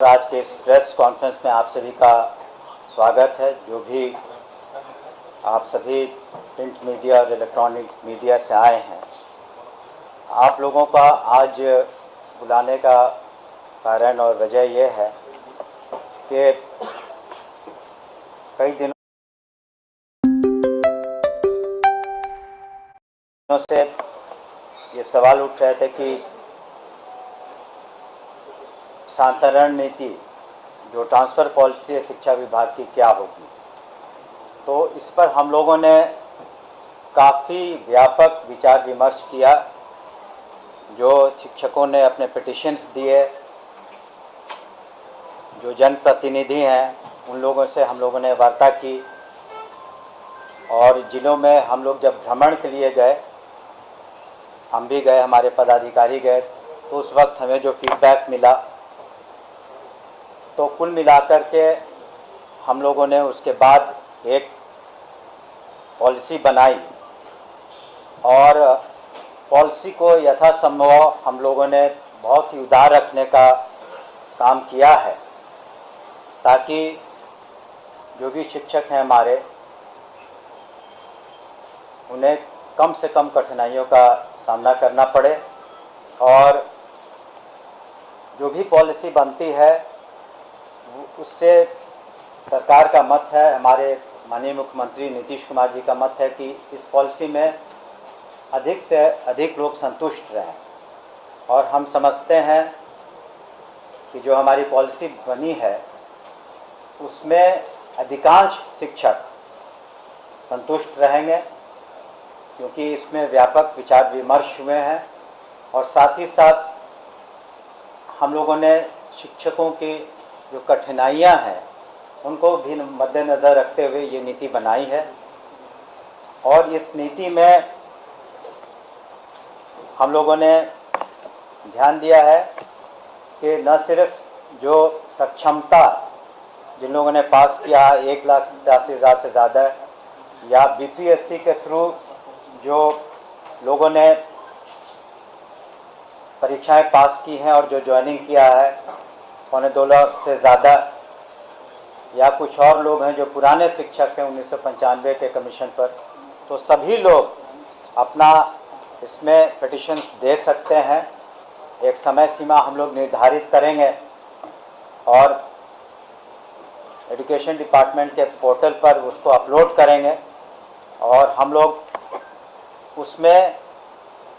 आज के इस प्रेस कॉन्फ्रेंस में आप सभी का स्वागत है। जो भी आप सभी प्रिंट मीडिया और इलेक्ट्रॉनिक मीडिया से आए हैं, आप लोगों का आज बुलाने का कारण और वजह यह है कि कई दिनों से ये सवाल उठ रहे थे कि शांतरण नीति जो ट्रांसफ़र पॉलिसी है शिक्षा विभाग की क्या होगी। तो इस पर हम लोगों ने काफ़ी व्यापक विचार विमर्श किया। जो शिक्षकों ने अपने पिटिशन्स दिए, जो जनप्रतिनिधि हैं उन लोगों से हम लोगों ने वार्ता की, और जिलों में हम लोग जब भ्रमण के लिए गए, हम भी गए, हमारे पदाधिकारी गए, तो उस वक्त हमें जो फीडबैक मिला, तो कुल मिलाकर के हम लोगों ने उसके बाद एक पॉलिसी बनाई और पॉलिसी को यथासंभव हम लोगों ने बहुत ही उदार रखने का काम किया है, ताकि जो भी शिक्षक हैं हमारे, उन्हें कम से कम कठिनाइयों का सामना करना पड़े। और जो भी पॉलिसी बनती है उससे सरकार का मत है, हमारे माननीय मुख्यमंत्री नीतीश कुमार जी का मत है कि इस पॉलिसी में अधिक से अधिक लोग संतुष्ट रहें। और हम समझते हैं कि जो हमारी पॉलिसी बनी है उसमें अधिकांश शिक्षक संतुष्ट रहेंगे, क्योंकि इसमें व्यापक विचार विमर्श हुए हैं। और साथ ही साथ हम लोगों ने शिक्षकों की जो कठिनाइयां हैं उनको भी मद्देनज़र रखते हुए ये नीति बनाई है। और इस नीति में हम लोगों ने ध्यान दिया है कि न सिर्फ जो सक्षमता जिन लोगों ने पास किया 1,87,000 से ज़्यादा, या बीपीएससी के थ्रू जो लोगों ने परीक्षाएं पास की हैं और जो ज्वाइनिंग किया है 2.25 लाख से ज़्यादा, या कुछ और लोग हैं जो पुराने शिक्षक हैं 1995 के कमीशन पर, तो सभी लोग अपना इसमें पिटिशन्स दे सकते हैं। एक समय सीमा हम लोग निर्धारित करेंगे और एजुकेशन डिपार्टमेंट के पोर्टल पर उसको अपलोड करेंगे, और हम लोग उसमें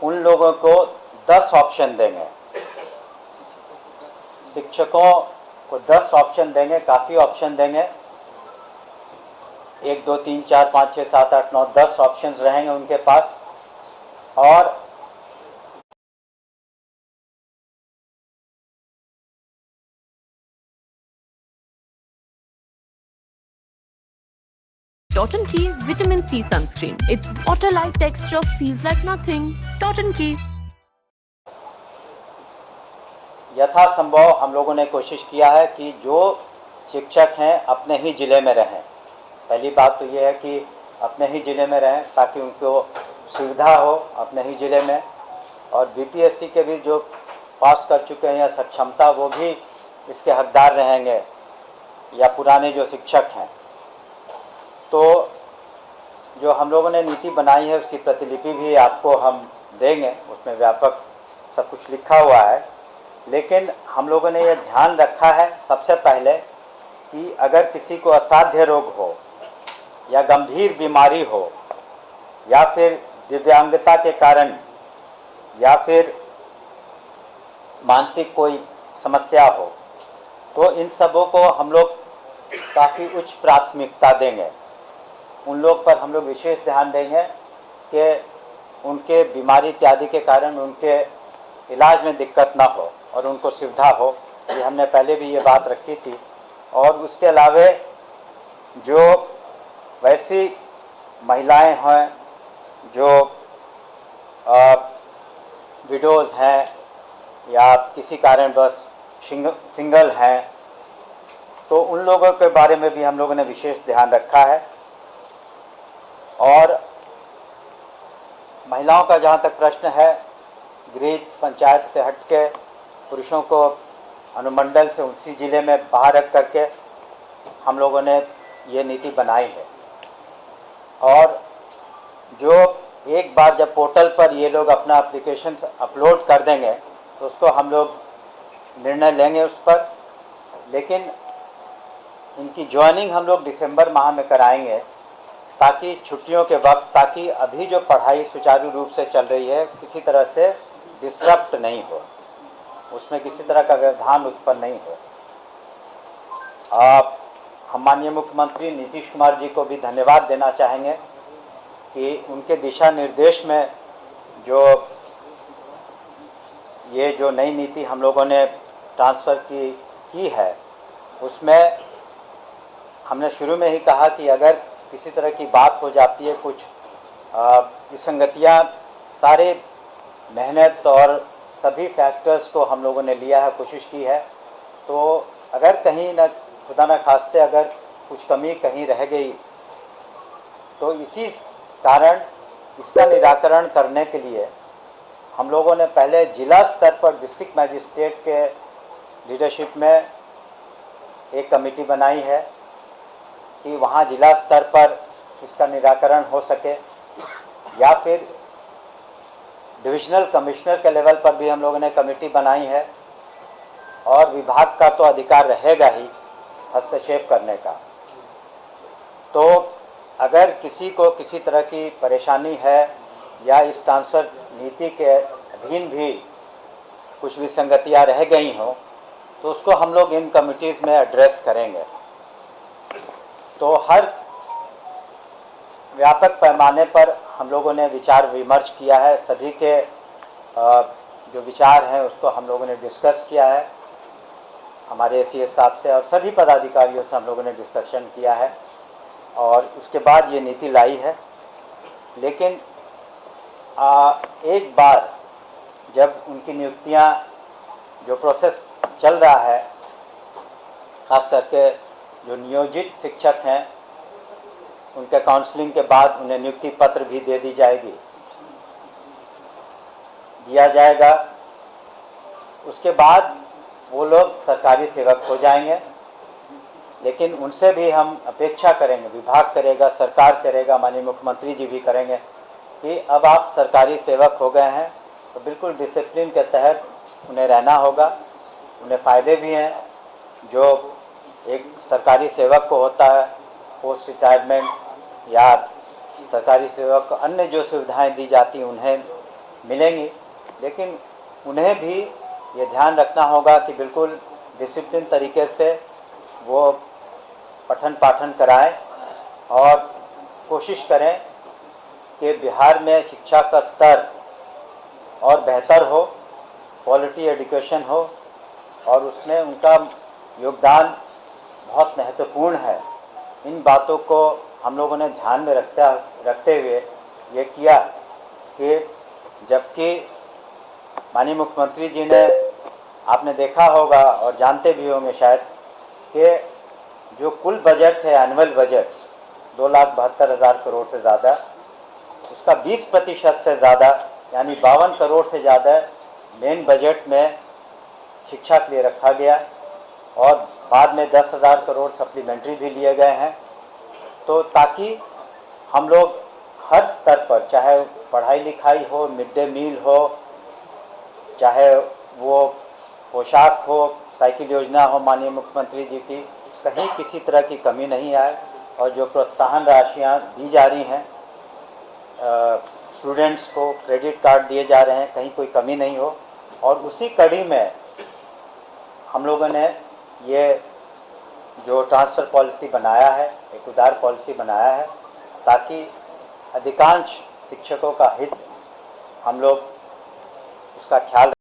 उन लोगों को 10 ऑप्शन देंगे। शिक्षकों को 10 ऑप्शन देंगे, काफ़ी ऑप्शन देंगे। 1 2 3 4 5 6 7 8 9 10 ऑप्शंस रहेंगे उनके पास। और Dot & Key Vitamin C Sunscreen. Its water-like texture feels like nothing. Dot & Key. यथासंभव हम लोगों ने कोशिश किया है कि जो शिक्षक हैं अपने ही ज़िले में रहें। पहली बात तो ये है कि अपने ही ज़िले में रहें ताकि उनको सुविधा हो अपने ही ज़िले में। और बीपीएससी के भी जो पास कर चुके हैं या सक्षमता, वो भी इसके हकदार रहेंगे, या पुराने जो शिक्षक हैं। तो जो हम लोगों ने नीति बनाई है उसकी प्रतिलिपि भी आपको हम देंगे, उसमें व्यापक सब कुछ लिखा हुआ है। लेकिन हम लोगों ने यह ध्यान रखा है सबसे पहले कि अगर किसी को असाध्य रोग हो या गंभीर बीमारी हो या फिर दिव्यांगता के कारण या फिर मानसिक कोई समस्या हो, तो इन सबों को हम लोग काफ़ी उच्च प्राथमिकता देंगे। उन लोग पर हम लोग विशेष ध्यान देंगे कि उनके बीमारी इत्यादि के कारण उनके इलाज में दिक्कत ना हो और उनको सुविधा हो। ये हमने पहले भी ये बात रखी थी। और उसके अलावे जो वैसी महिलाएं हैं जो विडोज़ हैं या किसी कारणवश सिंगल हैं, तो उन लोगों के बारे में भी हम लोगों ने विशेष ध्यान रखा है। और महिलाओं का जहाँ तक प्रश्न है, गृह पंचायत से हट के पुरुषों को अनुमंडल से उसी ज़िले में बाहर रख करके हम लोगों ने ये नीति बनाई है। और जो एक बार जब पोर्टल पर ये लोग अपना एप्लीकेशन अपलोड कर देंगे तो उसको हम लोग निर्णय लेंगे उस पर, लेकिन इनकी ज्वाइनिंग हम लोग दिसंबर माह में कराएंगे ताकि छुट्टियों के वक्त, ताकि अभी जो पढ़ाई सुचारू रूप से चल रही है किसी तरह से डिसरप्ट नहीं हो, उसमें किसी तरह का व्यवधान उत्पन्न नहीं हो। हम माननीय मुख्यमंत्री नीतीश कुमार जी को भी धन्यवाद देना चाहेंगे कि उनके दिशा निर्देश में ये जो नई नीति हम लोगों ने ट्रांसफ़र की है, उसमें हमने शुरू में ही कहा कि अगर किसी तरह की बात हो जाती है, कुछ विसंगतियाँ, सारे मेहनत और सभी फैक्टर्स को हम लोगों ने लिया है, कोशिश की है, तो अगर कहीं न खुदा न खास्ते अगर कुछ कमी कहीं रह गई तो इसी कारण इसका निराकरण करने के लिए हम लोगों ने पहले जिला स्तर पर डिस्ट्रिक्ट मजिस्ट्रेट के लीडरशिप में एक कमेटी बनाई है कि वहाँ जिला स्तर पर इसका निराकरण हो सके, या फिर डिविजनल कमिश्नर के लेवल पर भी हम लोगों ने कमेटी बनाई है। और विभाग का तो अधिकार रहेगा ही हस्तक्षेप करने का। तो अगर किसी को किसी तरह की परेशानी है या इस ट्रांसफ़र नीति के अधीन भी कुछ विसंगतियाँ रह गई हों तो उसको हम लोग इन कमिटीज़ में एड्रेस करेंगे। तो हर व्यापक पैमाने पर हम लोगों ने विचार विमर्श किया है, सभी के जो विचार हैं उसको हम लोगों ने डिस्कस किया है, हमारे एसीएस साहब से और सभी पदाधिकारियों से हम लोगों ने डिस्कशन किया है और उसके बाद ये नीति लाई है। लेकिन एक बार जब उनकी नियुक्तियां, जो प्रोसेस चल रहा है, खास करके जो नियोजित शिक्षक हैं उनके काउंसलिंग के बाद उन्हें नियुक्ति पत्र भी दिया जाएगा। उसके बाद वो लोग सरकारी सेवक हो जाएंगे, लेकिन उनसे भी हम अपेक्षा करेंगे, विभाग करेगा, सरकार करेगा, माननीय मुख्यमंत्री जी भी करेंगे कि अब आप सरकारी सेवक हो गए हैं तो बिल्कुल डिसिप्लिन के तहत उन्हें रहना होगा। उन्हें फ़ायदे भी हैं जो एक सरकारी सेवक को होता है, पोस्ट रिटायरमेंट या सरकारी सेवक को अन्य जो सुविधाएं दी जाती हैं उन्हें मिलेंगी, लेकिन उन्हें भी ये ध्यान रखना होगा कि बिल्कुल डिसिप्लिन तरीके से वो पठन पाठन कराएं और कोशिश करें कि बिहार में शिक्षा का स्तर और बेहतर हो, क्वालिटी एजुकेशन हो और उसमें उनका योगदान बहुत महत्वपूर्ण है। इन बातों को हम लोगों ने ध्यान में रखते हुए ये किया कि जबकि माननीय मुख्यमंत्री जी ने, आपने देखा होगा और जानते भी होंगे शायद कि जो कुल बजट है, एनुअल बजट 2,72,000 करोड़ से ज़्यादा, उसका 20% से ज़्यादा यानी 52 करोड़ से ज़्यादा मेन बजट में शिक्षा के लिए रखा गया और बाद में 10,000 करोड़ सप्लीमेंट्री भी लिए गए हैं। तो ताकि हम लोग हर स्तर पर, चाहे पढ़ाई लिखाई हो, मिड डे मील हो, चाहे वो पोशाक हो, साइकिल योजना हो माननीय मुख्यमंत्री जी की, कहीं किसी तरह की कमी नहीं आए और जो प्रोत्साहन राशियाँ दी जा रही हैं, स्टूडेंट्स को क्रेडिट कार्ड दिए जा रहे हैं, कहीं कोई कमी नहीं हो। और उसी कड़ी में हम लोगों ने ये जो ट्रांसफ़र पॉलिसी बनाया है, एक उदार पॉलिसी बनाया है, ताकि अधिकांश शिक्षकों का हित हम लोग उसका ख्याल